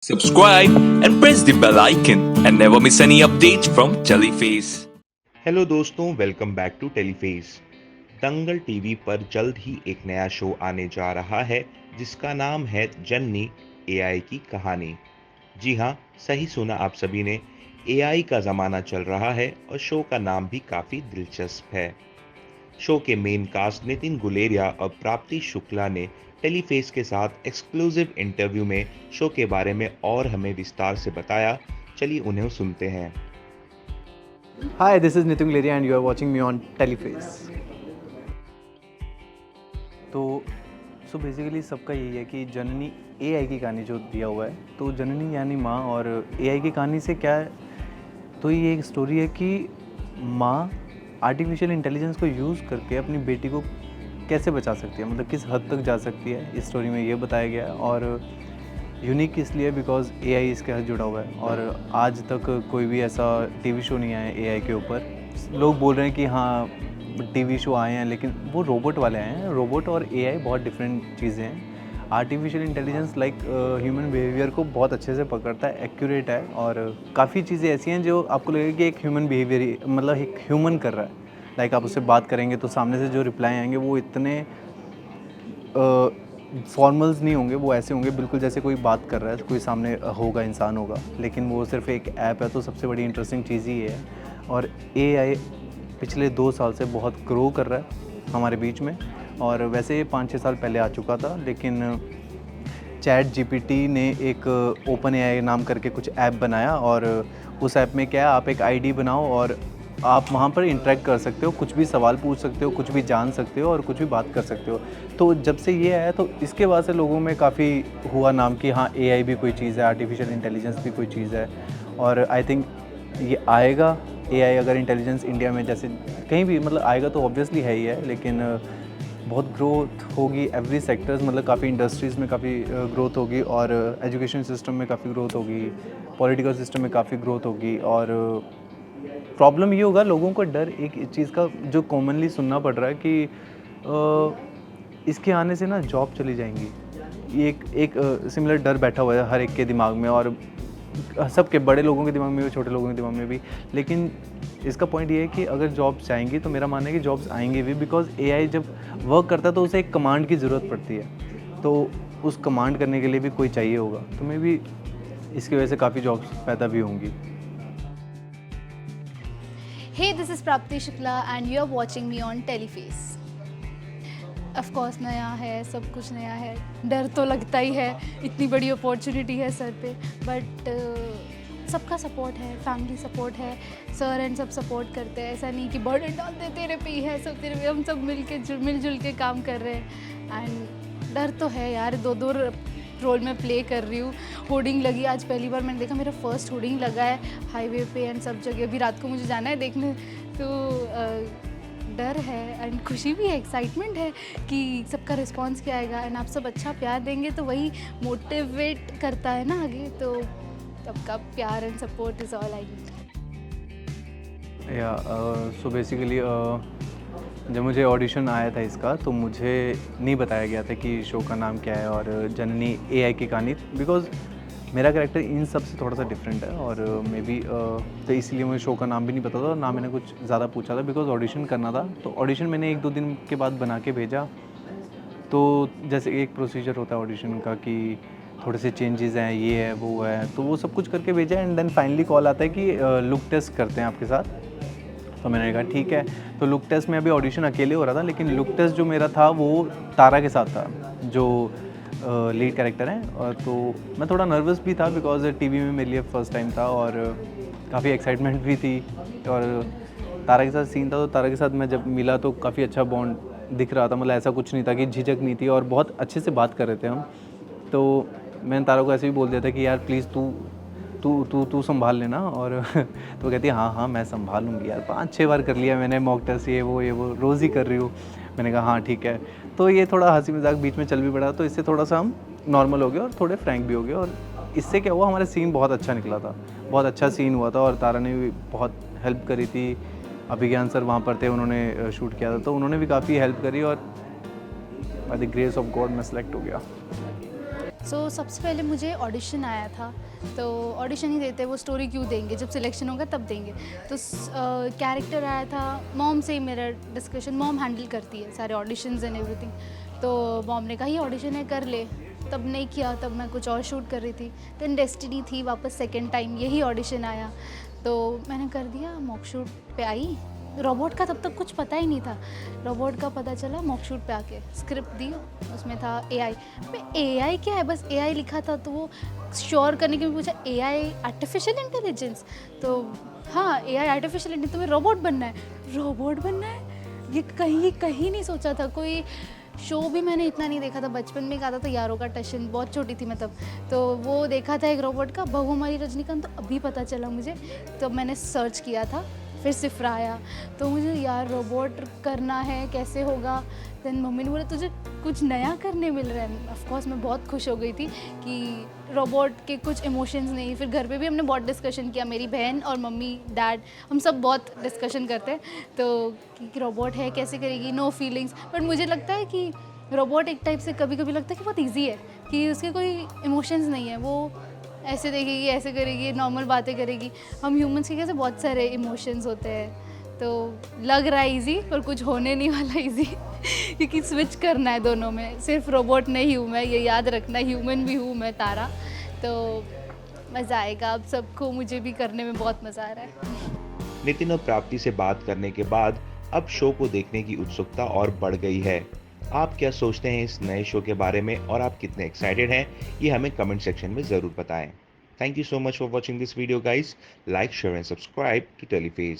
subscribe and press the bell icon and never miss any updates from Teleface. Hello दोस्तों, welcome back to Teleface. Dangal TV पर जल्द ही एक नया show आने जा रहा है जिसका नाम है जननी एआई की कहानी। जी हाँ, सही सुना आप सभी ने। एआई का ज़माना चल रहा है और शो का नाम भी काफ़ी दिलचस्प है। शो के मेन कास्ट नितिन गुलेरिया और प्राप्ति शुक्ला ने टेलीफेस के साथ एक्सक्लूसिव इंटरव्यू में शो के बारे में और हमें विस्तार से बताया। चलिए उन्हें सुनते हैं। Hi, this is Nitin Guleria and you are watching me on Teleface. तो बेसिकली सबका यही है कि जननी एआई की कहानी जो दिया हुआ है, तो जननी यानी माँ, और एआई की कहानी से क्या है, तो ये एक स्टोरी है कि माँ आर्टिफिशियल इंटेलिजेंस को यूज़ करके अपनी बेटी को कैसे बचा सकती है, मतलब किस हद तक जा सकती है, इस स्टोरी में ये बताया गया है। और यूनिक इसलिए बिकॉज एआई इसके साथ जुड़ा हुआ है और आज तक कोई भी ऐसा टीवी शो नहीं आया एआई के ऊपर। लोग बोल रहे हैं कि हाँ टीवी शो आए हैं, लेकिन वो रोबोट वाले आए हैं। रोबोट और एआई बहुत डिफरेंट चीज़ें हैं। Artificial intelligence like human behaviour को बहुत अच्छे से पकड़ता है, एक्यूरेट है, और काफ़ी चीज़ें ऐसी हैं जो आपको लगेगा कि एक ह्यूमन बिहेवियर ही, मतलब एक ह्यूमन कर रहा है। लाइक आप उससे बात करेंगे तो सामने से जो रिप्लाई आएंगे वो इतने फॉर्मल्स नहीं होंगे, वो ऐसे होंगे बिल्कुल जैसे कोई बात कर रहा है, कोई सामने होगा, इंसान होगा, लेकिन वो सिर्फ एक ऐप है। तो सबसे बड़ी इंटरेस्टिंग चीज़ ही है। और एआई पिछले 2 साल से बहुत ग्रो कर रहा है हमारे बीच में, और वैसे ये 5-6 साल पहले आ चुका था, लेकिन चैट जीपीटी ने एक ओपन एआई नाम करके कुछ ऐप बनाया, और उस ऐप में क्या है, आप एक आईडी बनाओ और आप वहाँ पर इंटरेक्ट कर सकते हो, कुछ भी सवाल पूछ सकते हो, कुछ भी जान सकते हो और कुछ भी बात कर सकते हो। तो जब से ये आया तो इसके बाद से लोगों में काफ़ी हुआ नाम कि हाँ एआई भी कोई चीज़ है, आर्टिफिशियल इंटेलिजेंस भी कोई चीज़ है। और आई थिंक ये आएगा, एआई अगर इंटेलिजेंस इंडिया में जैसे कहीं भी मतलब आएगा तो ऑब्वियसली है ही है, लेकिन बहुत ग्रोथ होगी एवरी सेक्टर्स, मतलब काफ़ी इंडस्ट्रीज़ में काफ़ी ग्रोथ होगी, और एजुकेशन सिस्टम में काफ़ी ग्रोथ होगी, पॉलिटिकल सिस्टम में काफ़ी ग्रोथ होगी। और प्रॉब्लम ये होगा, लोगों को डर एक चीज़ का जो कॉमनली सुनना पड़ रहा है कि इसके आने से ना जॉब चली जाएंगी। ये एक सिमिलर डर बैठा हुआ है हर एक के दिमाग में, और सबके, बड़े लोगों के दिमाग में भी, छोटे लोगों के दिमाग में भी। लेकिन इसका पॉइंट ये है कि अगर जॉब्स जाएंगी तो मेरा मानना है कि जॉब्स आएंगी भी, बिकॉज एआई जब वर्क करता है तो उसे एक कमांड की ज़रूरत पड़ती है, तो उस कमांड करने के लिए भी कोई चाहिए होगा। तो मे भी इसकी वजह से काफ़ी जॉब्स पैदा भी होंगी। Hey, this is Prapti Shukla and you're watching me on Teleface. Of course नया है, सब कुछ नया है, डर तो लगता ही है, इतनी बड़ी अपॉर्चुनिटी है सर पे, बट सबका सपोर्ट है, फैमिली सपोर्ट है, सर एंड सब सपोर्ट करते हैं। ऐसा नहीं कि बर्डन डाल दे तेरे पे ही है, सब तेरे पे, हम सब मिलजुल के काम कर रहे हैं। एंड डर तो है यार, दो रोल में प्ले कर रही हूँ। होर्डिंग लगी, आज पहली बार मैंने देखा, मेरा फर्स्ट होर्डिंग लगा है हाईवे पे एंड सब जगह। अभी रात को मुझे जाना है देखने, तो डर है एंड खुशी भी है, एक्साइटमेंट है कि सबका रिस्पांस क्या आएगा, एंड आप सब अच्छा प्यार देंगे तो वही मोटिवेट करता है ना आगे। तो सबका प्यार and support is all I need. या सो बेसिकली जब मुझे ऑडिशन आया था इसका, तो मुझे नहीं बताया गया था कि शो का नाम क्या है और जननी एआई की कहानी, बिकॉज मेरा कैरेक्टर इन सब से थोड़ा सा डिफरेंट है, और मे बी तो इसलिए मुझे शो का नाम भी नहीं पता था, और ना मैंने कुछ ज़्यादा पूछा था, बिकॉज ऑडिशन करना था। तो ऑडिशन मैंने 1-2 दिन के बाद बना के भेजा। तो जैसे एक प्रोसीजर होता है ऑडिशन का कि थोड़े से चेंजेस हैं, ये है वो है, तो वो सब कुछ करके भेजा, एंड देन फाइनली कॉल आता है कि लुक टेस्ट करते हैं आपके साथ। तो मैंने कहा ठीक है। तो लुक टेस्ट में अभी ऑडिशन अकेले हो रहा था, लेकिन लुक टेस्ट जो मेरा था वो तारा के साथ था, जो लीड कैरेक्टर हैं। और तो मैं थोड़ा नर्वस भी था, बिकॉज टीवी में मेरे लिए फ़र्स्ट टाइम था, और काफ़ी एक्साइटमेंट भी थी। और तारा के साथ सीन था, तो तारा के साथ मैं जब मिला तो काफ़ी अच्छा बॉन्ड दिख रहा था, मतलब ऐसा कुछ नहीं था कि झिझक नहीं थी, और बहुत अच्छे से बात कर रहे थे हम। तो मैंने तारा को ऐसे भी बोल दिया था कि यार प्लीज़ तू संभाल लेना। और तो कहती है हाँ मैं संभालूंगी यार, 5-6 बार कर लिया मैंने मॉक टेस्ट, ये वो रोज़ ही कर रही हूँ। मैंने कहा हाँ ठीक है। तो ये थोड़ा हंसी मजाक बीच में चल भी पड़ा, तो इससे थोड़ा सा हम नॉर्मल हो गए और थोड़े फ्रैंक भी हो गए, और इससे क्या हुआ, हमारा सीन बहुत अच्छा निकला था, बहुत अच्छा सीन हुआ था, और तारा ने भी बहुत हेल्प करी थी। अभिज्ञान सर वहाँ पर थे, उन्होंने शूट किया था, तो उन्होंने भी काफ़ी हेल्प करी, और by the grace of God मैं सेलेक्ट हो गया। सो सबसे पहले मुझे ऑडिशन आया था, तो ऑडिशन ही देते, वो स्टोरी क्यों देंगे, जब सिलेक्शन होगा तब देंगे। तो कैरेक्टर आया था, मॉम से ही मेरा डिस्कशन, मॉम हैंडल करती है सारे ऑडिशंस एंड एवरीथिंग। तो मॉम ने कहा ये ऑडिशन है, कर ले। तब नहीं किया, तब मैं कुछ और शूट कर रही थी। देन डेस्टिनी थी, वापस सेकेंड टाइम यही ऑडिशन आया, तो मैंने कर दिया। मॉक शूट पे आई, रोबोट का तब तक कुछ पता ही नहीं था, रोबोट का पता चला मॉक शूट पे आके। स्क्रिप्ट दी, उसमें था एआई। मैं एआई क्या है, बस एआई लिखा था, तो वो श्योर करने के लिए पूछा एआई आर्टिफिशियल इंटेलिजेंस। तो हाँ, एआई आर्टिफिशियल इंटेलिजेंस, तुम्हें रोबोट बनना है, रोबोट बनना है, ये कहीं कहीं नहीं सोचा था। कोई शो भी मैंने इतना नहीं देखा था, बचपन में एक आता था यारों का टशन, बहुत छोटी थी मैं तब, तो वो देखा था एक रोबोट का, बहू हमारी रजनीकांत, तो अभी पता चला मुझे। तो मैंने सर्च किया था, फिर सिफ्रा आया, तो मुझे यार रोबोट करना है, कैसे होगा। देन मम्मी ने बोला तुझे कुछ नया करने मिल रहा है। ऑफ कोर्स मैं बहुत खुश हो गई थी कि रोबोट के कुछ इमोशंस नहीं। फिर घर पे भी हमने बहुत डिस्कशन किया, मेरी बहन और मम्मी डैड, हम सब बहुत डिस्कशन करते हैं, तो कि रोबोट है, कैसे करेगी, नो फीलिंग्स। बट मुझे लगता है कि रोबोट एक टाइप से कभी कभी लगता है कि बहुत ईजी है, कि उसके कोई इमोशंस नहीं है, वो ऐसे देखेगी, ऐसे करेगी, नॉर्मल बातें करेगी। हम ह्यूमंस के कैसे बहुत सारे इमोशंस होते हैं, तो लग रहा है इजी, पर कुछ होने नहीं वाला इजी क्योंकि स्विच करना है दोनों में। सिर्फ रोबोट नहीं हूँ मैं, ये याद रखना, ह्यूमन भी हूँ मैं, तारा। तो मज़ा आएगा अब सबको, मुझे भी करने में बहुत मज़ा आ रहा है। नितिन और प्राप्ति से बात करने के बाद अब शो को देखने की उत्सुकता और बढ़ गई है। आप क्या सोचते हैं इस नए शो के बारे में और आप कितने एक्साइटेड हैं, ये हमें कमेंट सेक्शन में ज़रूर बताएं। Thank you so much for watching this video guys. Like, share and subscribe to टेलीफेस।